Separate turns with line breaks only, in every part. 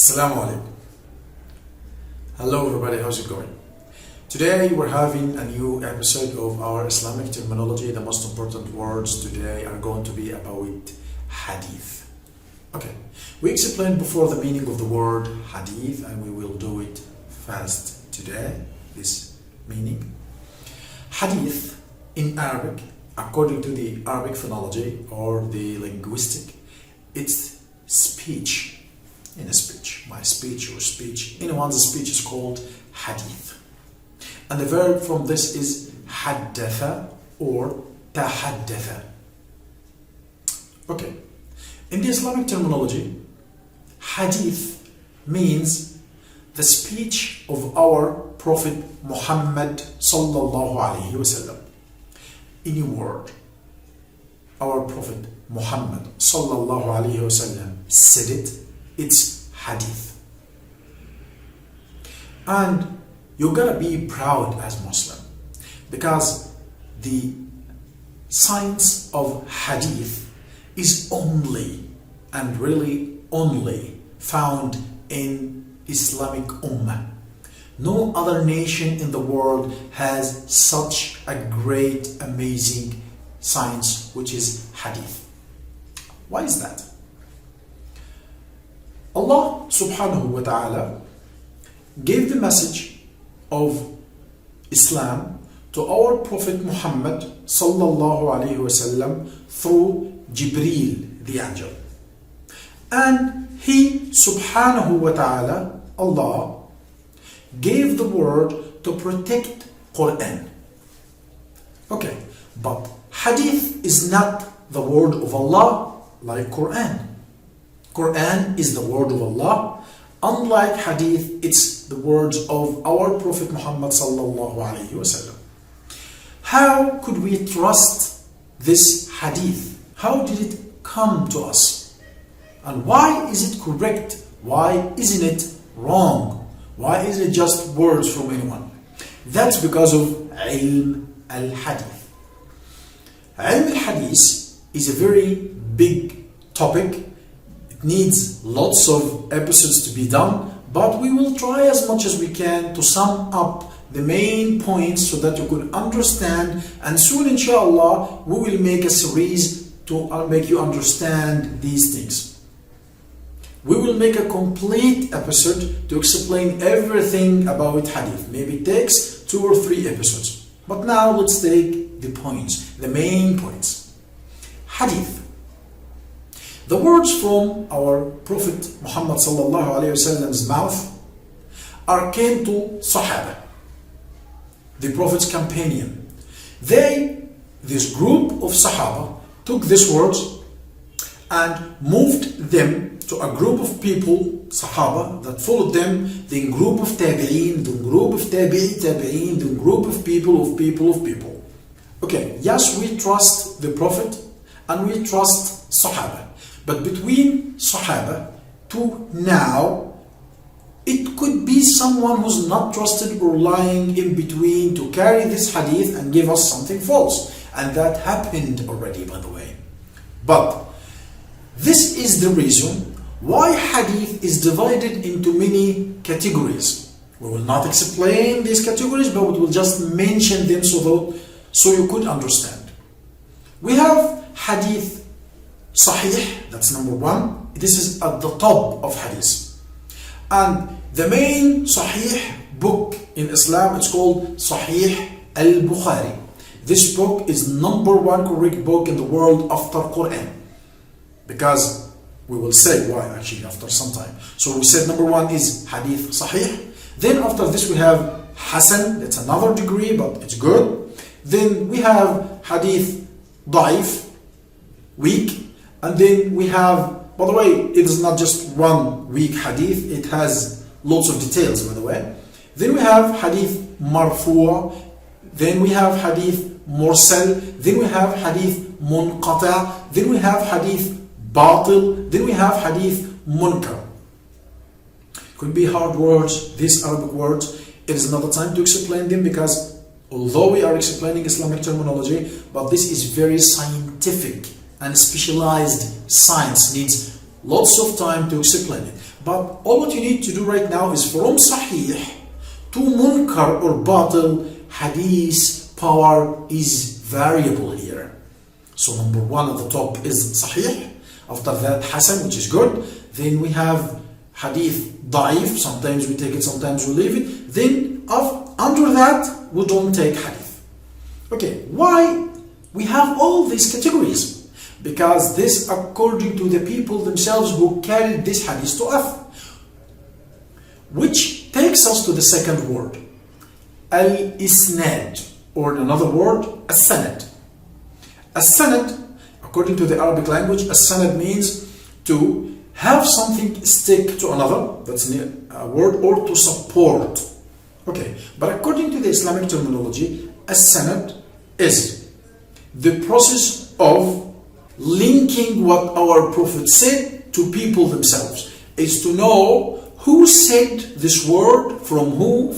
Assalamu alaikum. Hello everybody, how's it going? Today we're having a new episode of our Islamic terminology. The most important words today are going to be about Hadith. Okay, we explained before the meaning of the word Hadith and we will do it fast today, this meaning. Hadith in Arabic, according to the Arabic phonology or the linguistic, it's speech. In a speech, my speech, your speech, anyone's speech is called Hadith. And the verb from this is حدث or تحدث. Okay, in the Islamic terminology, Hadith means the speech of our Prophet Muhammad sallallahu alaihi wasallam. Any word our Prophet Muhammad sallallahu alaihi wasallam said it, it's Hadith. And you gotta be proud as Muslim because the science of Hadith is only and really only found in Islamic Ummah. No other nation in the world has such a great, amazing science which is Hadith. Why is that? Allah subhanahu wa ta'ala gave the message of Islam to our Prophet Muhammad sallallahu alayhi wasallam through Jibreel, the angel. And he subhanahu wa ta'ala, Allah, gave the word to protect Qur'an. Okay, but Hadith is not the word of Allah like Qur'an. Qur'an is the word of Allah. Unlike Hadith, it's the words of our Prophet Muhammad sallallahu alaihi wasallam. How could we trust this Hadith? How did it come to us? And why is it correct? Why isn't it wrong? Why is it just words from anyone? That's because of Ilm al-Hadith. Ilm al-Hadith is a very big topic. Needs lots of episodes to be done, but we will try as much as we can to sum up the main points so that you could understand, and soon inshallah we will make a series to make you understand these things. We will make a complete episode to explain everything about Hadith. Maybe it takes 2 or 3 episodes, but now let's take the points, the main points. Hadith. The words from our Prophet Muhammad sallallahu alaihi wasallam's mouth came to Sahaba, the Prophet's companion. This group of Sahaba, took these words and moved them to a group of people, Sahaba, that followed them, then group of Tabi'een, then group of Tabi'een, then group of people. Okay, yes, we trust the Prophet and we trust Sahaba. But between Sahaba to now, it could be someone who's not trusted or lying in between to carry this hadith and give us something false. And that happened already, by the way. But this is the reason why hadith is divided into many categories. We will not explain these categories, but we will just mention them so you could understand. We have hadith Sahih, that's number 1. This is at the top of Hadith. And the main Sahih book in Islam, it's called Sahih al-Bukhari. This book is number 1 correct book in the world after Qur'an. Because we will say why actually after some time. So we said number 1 is Hadith Sahih. Then after this we have Hasan, that's another degree but it's good. Then we have Hadith Da'if, weak. And then we have, by the way, it is not just one weak hadith, it has lots of details, by the way. Then we have hadith marfu', then we have hadith mursal, then we have hadith munqata', then we have hadith batil, then we have hadith munkar. Could be hard words, these Arabic words. It is not the time to explain them because although we are explaining Islamic terminology, but this is very scientific and specialized science, needs lots of time to explain it. But all what you need to do right now is from Sahih to Munkar or Batil. Hadith power is variable here. So number one at the top is Sahih. After that, Hasan, which is good. Then we have Hadith Da'if. Sometimes we take it, sometimes we leave it. Then under that, we don't take Hadith. Okay, why we have all these categories? Because this according to the people themselves who carried this Hadith to us. Which takes us to the second word, Al-Isnad, or in another word, Assanaad. Assanaad, according to the Arabic language, Assanaad means to have something stick to another, that's a word, or to support. Okay, but according to the Islamic terminology, Assanaad is the process of linking what our Prophet said to people themselves. Is to know who said this word, from who,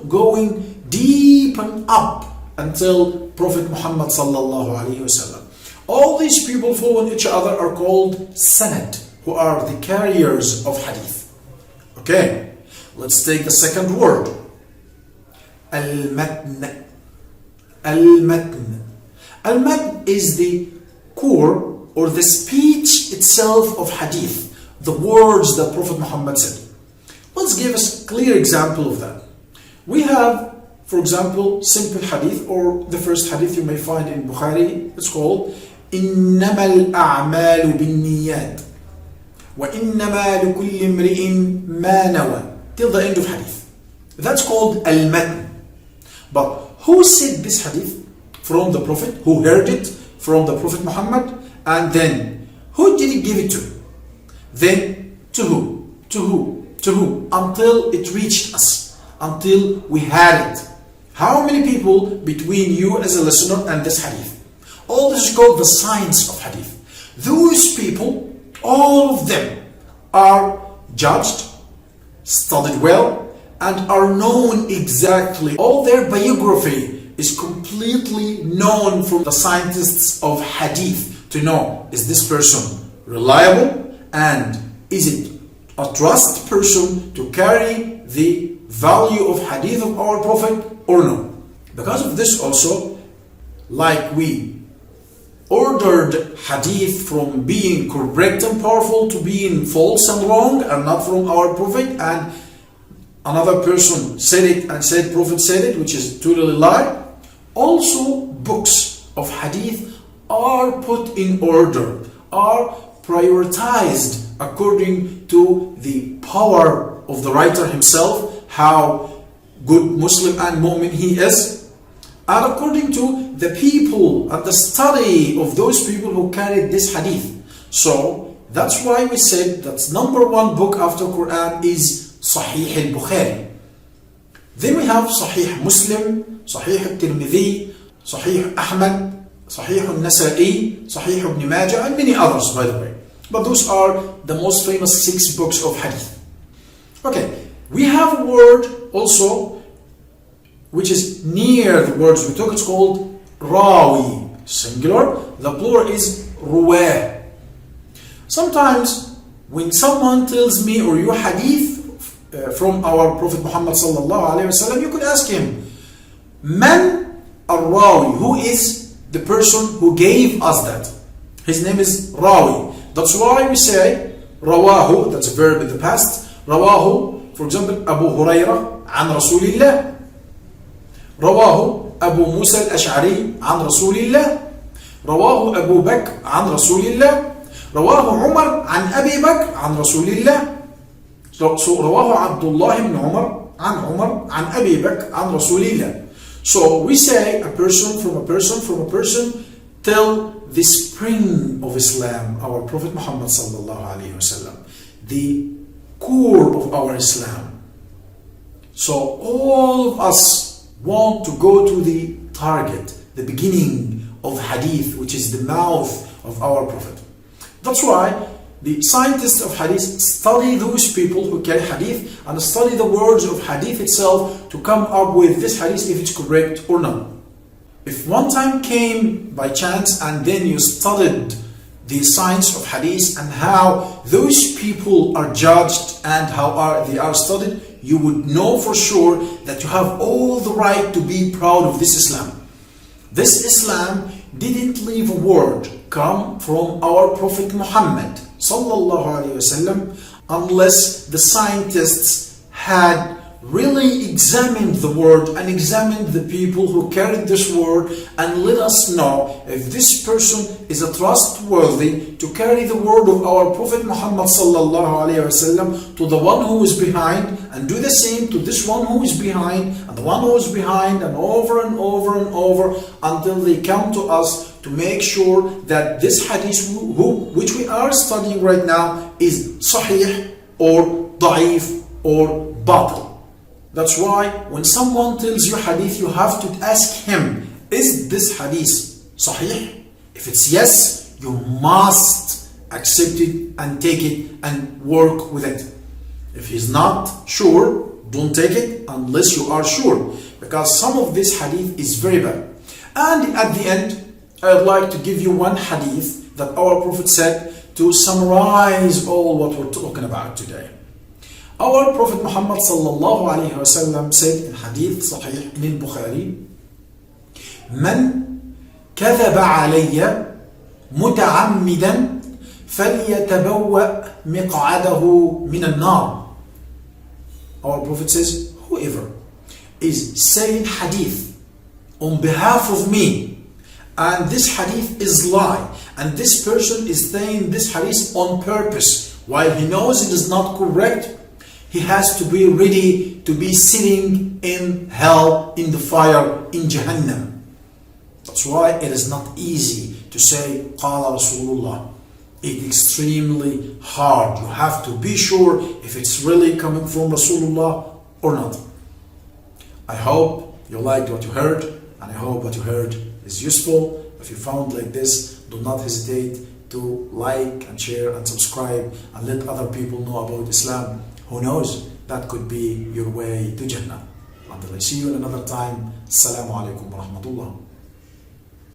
going deep and up until Prophet Muhammad sallallahu alaihi wasallam. All these people following each other are called Sanad, who are the carriers of Hadith. Okay, let's take the second word, Almatn. Almatn. Almatn is the core or the speech itself of Hadith. The words that Prophet Muhammad said. Let's give us a clear example of that. We have, for example, simple hadith, or the first hadith you may find in Bukhari. It's called إِنَّمَا الْأَعْمَالُ بِالنِّيَّاتِ وَإِنَّمَا لِكُلِّ امْرِئٍ مَا نَوَى, till the end of hadith. That's called Al-Matn. But who said this hadith? From the Prophet, who heard it from the Prophet Muhammad, and then who did he give it to? Then to who? To who? To who? Until it reached us. Until we had it. How many people between you as a listener and this hadith? All this is called the science of hadith. Those people, all of them, are judged, studied well, and are known exactly. All their biography is completely known from the scientists of hadith to know, is this person reliable? And is it a trust person to carry the value of hadith of our Prophet or no? Because of this also, like we ordered hadith from being correct and powerful to being false and wrong and not from our Prophet, and another person said it and said Prophet said it, which is totally lie. Also books of hadith are put in order, are prioritized according to the power of the writer himself, how good Muslim and mu'min he is, and according to the people and the study of those people who carried this hadith. So that's why we said that number one book after Qur'an is Sahih al-Bukhari. Then we have Sahih Muslim, Sahih al-Tirmidhi, Sahih Ahmad, Sahih al-Nasa'i, Sahih ibn Majah, and many others, by the way. But those are the most famous 6 books of hadith. Okay, we have a word also which is near the words we took. It's called Rraawy, singular. The plural is Rraawy. Sometimes when someone tells me or you hadith from our Prophet Muhammad sallallahu alaihi wasallam, you could ask him, Man Rraawy, who is the person who gave us that? His name is Rawi. That's why we say Rawahu, that's a verb in the past. Rawahu, for example, Abu Hurairah an Rasulillah. Rawahu Abu Musa al-Ash'ari an Rasulillah. Rawahu Abu Bakr an Rasulillah. Rawahu Umar an Abi Bakr an Rasulillah. So Rawahu Abdullah ibn Umar an Abi Bakr an Rasulillah. So we say a person from a person from a person till the spring of Islam, our Prophet Muhammad sallallahu alaihi wasallam, the core of our Islam. So all of us want to go to the target, the beginning of hadith, which is the mouth of our Prophet. That's why the scientists of hadith study those people who carry hadith and study the words of hadith itself to come up with this hadith if it's correct or not. If one time came by chance and then you studied the science of Hadith and how those people are judged and how they are studied, you would know for sure that you have all the right to be proud of this Islam. This Islam didn't leave a word come from our Prophet Muhammad sallallahu alaihi wasallam unless the scientists had really examined the word and examined the people who carried this word and let us know if this person is a trustworthy to carry the word of our Prophet Muhammad sallallahu alaihi wasallam to the one who is behind, and do the same to this one who is behind and the one who is behind, and over and over and over until they come to us to make sure that this hadith which we are studying right now is sahih or da'if or batil. That's why when someone tells you hadith, you have to ask him, is this hadith sahih? If it's yes, you must accept it and take it and work with it. If he's not sure, don't take it unless you are sure, because some of this hadith is very bad. And at the end, I'd like to give you one hadith that our Prophet said to summarize all what we're talking about today. Our Prophet Muhammad sallallahu alayhi wa sallam said in Hadith Sahih in Bukhari, من كذب علي متعمدا فليتبوأ مقعده من النار. Our Prophet says, whoever is saying hadith on behalf of me, and this hadith is lie, and this person is saying this hadith on purpose while he knows it is not correct, he has to be ready to be sitting in hell, in the fire, in Jahannam. That's why it is not easy to say Qala Rasulullah. It's extremely hard. You have to be sure if it's really coming from Rasulullah or not. I hope you liked what you heard, and I hope what you heard is useful. If you found like this, do not hesitate to like and share and subscribe and let other people know about Islam. Who knows, that could be your way to Jannah. Until I see you in another time, Assalamu alaikum wa rahmatullah.